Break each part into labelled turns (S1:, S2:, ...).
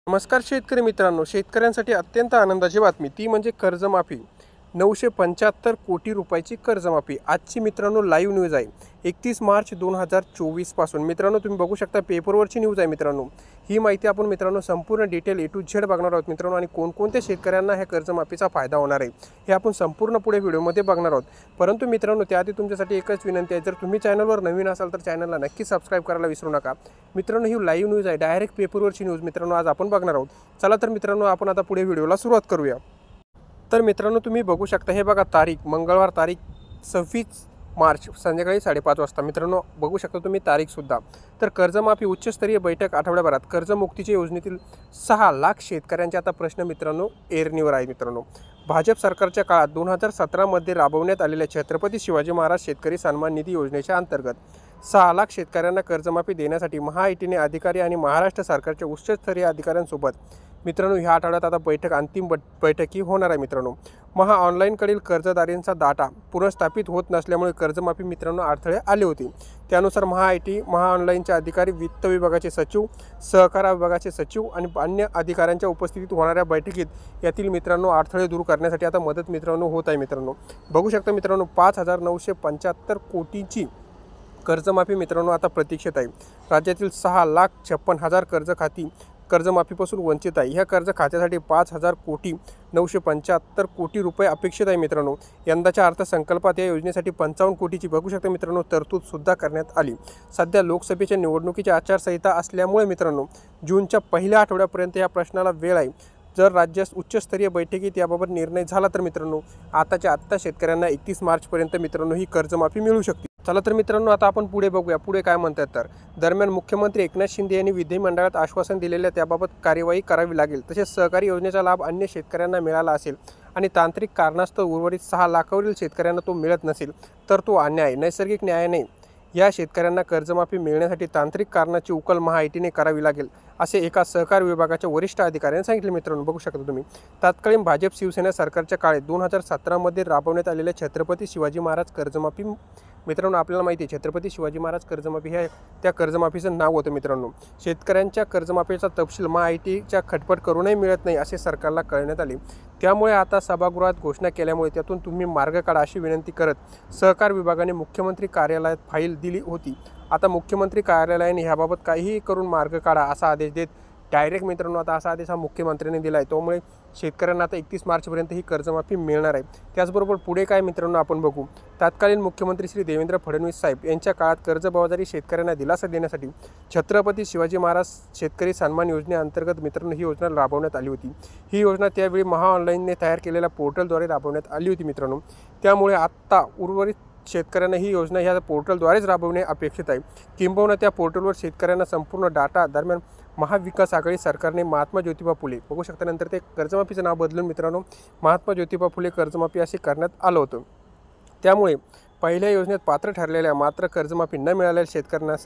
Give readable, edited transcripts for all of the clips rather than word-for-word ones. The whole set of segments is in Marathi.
S1: नमस्कार शेतकरी मित्रांनो, शेतकऱ्यांसाठी अत्यंत आनंदाची बातमी ती म्हणजे कर्जमाफी. 975 कोटी रुपयाची कर्जमाफी. आजची मित्रांनो लाईव्ह न्यूज आहे 31 मार्च 2024 पासून. मित्रांनो तुम्ही बघू शकता पेपरवरची न्यूज आहे मित्रांनो. ही माहिती आपण मित्रांनो संपूर्ण डिटेल ए टू झेड बघणार आहोत मित्रांनो, आणि कोणकोणत्या शेतकऱ्यांना ह्या कर्जमाफीचा फायदा होणार आहे हे आपण संपूर्ण पुढे व्हिडिओमध्ये बघणार आहोत. परंतु मित्रांनो त्याआधी तुमच्यासाठी एकच विनंती आहे, जर तुम्ही चॅनलवर नवीन असाल तर चॅनलला नक्की सबस्क्राईब करायला विसरू नका. मित्रांनो ही लाईव्ह न्यूज आहे, डायरेक्ट पेपरवरची न्यूज मित्रांनो आज आपण बघणार आहोत. चला तर मित्रांनो आपण आता पुढे व्हिडिओला सुरुवात करूया. तर मित्रांनो तुम्ही बघू शकता, हे बघा तारीख मंगळवार, तारीख 26 मार्च संध्याकाळी 5:30 वाजता. मित्रांनो बघू शकता तुम्ही तारीखसुद्धा. तर कर्जमाफी उच्चस्तरीय बैठक आठवड्याभरात. कर्जमुक्तीच्या योजनेतील 6 लाख शेतकऱ्यांचे आता प्रश्न मित्रांनो ऐरणीवर आहे. मित्रांनो भाजप सरकारच्या काळात 2017 मध्ये राबवण्यात आलेल्या छत्रपती शिवाजी महाराज शेतकरी सन्मान निधी योजनेच्या अंतर्गत 6 लाख शेतकऱ्यांना कर्जमाफी देण्यासाठी महाआयटीने अधिकारी आणि महाराष्ट्र सरकारच्या उच्चस्तरीय अधिकाऱ्यांसोबत मित्रांनो ह्या आठवड्यात आता अंतिम बैठकी होणार आहे. मित्रांनो ऑनलाईनकडील कर्जदारांचा डाटा पुनर्स्थापित होत नसल्यामुळे कर्जमाफी मित्रांनो अडथळे आले होते. त्यानुसार ऑनलाईनचे अधिकारी, वित्त विभागाचे सचिव, सहकार विभागाचे सचिव आणि अन्य अधिकाऱ्यांच्या उपस्थितीत होणाऱ्या बैठकीत यातील मित्रांनो अडथळे दूर करण्यासाठी आता मदत मित्रांनो होत आहे. मित्रांनो बघू शकता मित्रांनो 5,975 कोटींची कर्जमाफी मित्रांनो आता प्रतीक्षेत आहे. राज्यातील 6,56,000 कर्ज खाती कर्जमाफीपासून वंचित आहे. ह्या कर्ज खात्यासाठी 5,975 कोटी रुपये अपेक्षित आहे. मित्रांनो यंदाच्या अर्थसंकल्पात या योजनेसाठी 55 कोटीची बघू शकता मित्रांनो तरतूद सुद्धा करण्यात आली. सध्या लोकसभेच्या निवडणुकीची आचारसंहिता असल्यामुळे मित्रांनो जूनच्या पहिल्या आठवड्यापर्यंत या प्रश्नाला वेळ आहे. जर राज्यात उच्चस्तरीय बैठकीत याबाबत निर्णय झाला तर मित्रांनो आत्ता शेतकऱ्यांना 31 मार्चपर्यंत मित्रांनो ही कर्जमाफी मिळू शकते. चला तर मित्रांनो आता आपण पुढे बघूया पुढे काय म्हणतात. तर दरम्यान मुख्यमंत्री एकनाथ शिंदे यांनी विधिमंडळात आश्वासन दिलेल्या त्याबाबत कार्यवाही करावी लागेल. तसेच सहकारी योजनेचा लाभ अन्य शेतकऱ्यांना मिळाला असेल आणि तांत्रिक कारणास्तव उर्वरित 6 लाखावरील शेतकऱ्यांना तो मिळत नसेल तर तो अन्याय, नैसर्गिक न्याय नाही. या शेतकऱ्यांना कर्जमाफी मिळण्यासाठी तांत्रिक कारणाची उकल महाआयटीने करावी लागेल असे एका सहकार विभागाच्या वरिष्ठ अधिकाऱ्यांनी सांगितले. मित्रांनो बघू शकता तुम्ही तत्कालीन भाजप शिवसेना सरकारच्या काळात 2017 मध्ये राबवण्यात आलेल्या छत्रपती शिवाजी महाराज कर्जमाफी मित्रांनो आपल्याला माहिती आहे छत्रपती शिवाजी महाराज कर्जमाफी हे त्या कर्जमाफीचं नाव होतं. मित्रांनो शेतकऱ्यांच्या कर्जमाफीचा तपशील महाआयटीच्या खटपट करूनही मिळत नाही असे सरकारला कळण्यात आले. त्यामुळे आता सभागृहात घोषणा केल्यामुळे त्यातून तुम्ही मार्ग काढा अशी विनंती करत सहकार विभागाने मुख्यमंत्री कार्यालयात फाईल दिली होती. आता मुख्यमंत्री कार्यालयाने ह्याबाबत काहीही करून मार्ग काढा असा आदेश देत डायरेक्ट मित्रांनो आता असा आदेश हा मुख्यमंत्र्यांनी दिला आहे. त्यामुळे शेतकऱ्यांना आता 31 मार्चपर्यंत ही कर्जमाफी मिळणार आहे. त्याचबरोबर पुढे काय मित्रांनो आपण बघू. तत्कालीन मुख्यमंत्री श्री देवेंद्र फडणवीस साहेब यांच्या काळात कर्जबाजारी शेतकऱ्यांना दिलासा देण्यासाठी छत्रपती शिवाजी महाराज शेतकरी सन्मान योजनेअंतर्गत मित्रांनो ही योजना राबवण्यात आली होती. ही योजना त्यावेळी ऑनलाईनने तयार केलेल्या पोर्टलद्वारे राबवण्यात आली होती. मित्रांनो त्यामुळे आत्ता उर्वरित शेतकऱ्यांना ही योजना ह्या पोर्टलद्वारेच राबवणे अपेक्षित आहे. किंबहुना त्या पोर्टलवर शेतकऱ्यांना संपूर्ण डाटा दरम्यान महाविकास आघाडी सरकारने महात्मा ज्योतिबा फुले बघू शकता नंतर ते कर्जमाफीचं नाव बदलून मित्रांनो महात्मा ज्योतिबा फुले कर्जमाफी असे करण्यात आलं होतं. त्यामुळे पहिल्या योजनेत पात्र ठरलेल्या मात्र कर्जमाफी न मिळालेल्या शेतकऱ्यांना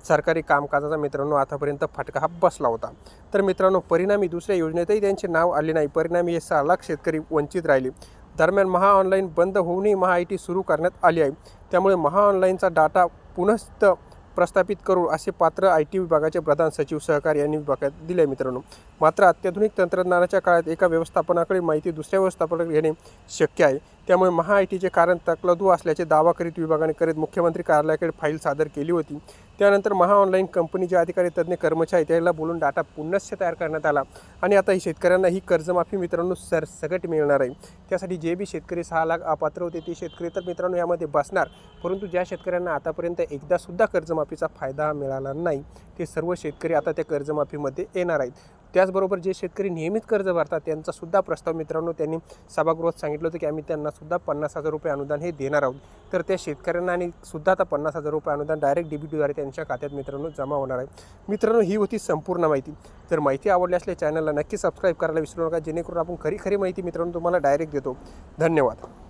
S1: सरकारी कामकाजाचा मित्रांनो आतापर्यंत फटका हा बसला होता. तर मित्रांनो परिणामी दुसऱ्या योजनेतही त्यांचे नाव आले नाही. परिणामी हे 6 लाख शेतकरी वंचित राहिले. दरम्यान ऑनलाईन बंद होऊनही महाआयटी सुरू करण्यात आली आहे. त्यामुळे ऑनलाईनचा डाटा पुनः प्रस्थापित करू असे पात्र आयटी विभागाचे प्रधान सचिव सहकार यांनी विभागात दिले. मित्रांनो मात्र अत्याधुनिक तंत्रज्ञानाच्या काळात एका व्यवस्थापनाकडे माहिती दुसऱ्या व्यवस्थापनाकडे घेणे शक्य आहे. त्यामुळे महाआयटीचे कारण तकलादू असल्याचे दावा करीत विभागाने मुख्यमंत्री कार्यालयाकडे फाईल सादर केली होती. त्यानंतर ऑनलाईन कंपनीचे अधिकारी, तज्ज्ञ कर्मचारी त्याला बोलून डाटा पुनश्च तयार करण्यात आला आणि आता ही शेतकऱ्यांना ही कर्जमाफी मित्रांनो सरसकट मिळणार आहे. त्यासाठी जे बी शेतकरी 6 लाख अपात्र होते ते शेतकरी तर मित्रांनो यामध्ये बसणार. परंतु ज्या शेतकऱ्यांना आतापर्यंत एकदासुद्धा कर्जमाफीचा फायदा मिळाला नाही ते सर्व शेतकरी आता त्या कर्जमाफीमध्ये येणार आहेत. त्याचबरोबर जे शेतकरी नियमित कर्ज भरतात त्यांचा सुद्धा प्रस्ताव मित्रांनो त्यांनी सभागृहात सांगितलं होतं की आम्ही त्यांना सुद्धा 50,000 रुपये अनुदान हे देणार आहोत. तर त्या शेतकऱ्यांना आणि सुद्धा आता 50,000 रुपये अनुदान डायरेक्ट डीबीटीद्वारे त्यांच्या खात्यात मित्रांनो जमा होणार आहे. मित्रांनो ही होती संपूर्ण माहिती. जर माहिती आवडली असल्यास चॅनलला नक्की सबस्क्राईब करायला विसरू नका, जेणेकरून आपण खरी माहिती मित्रांनो तुम्हाला डायरेक्ट देतो. धन्यवाद.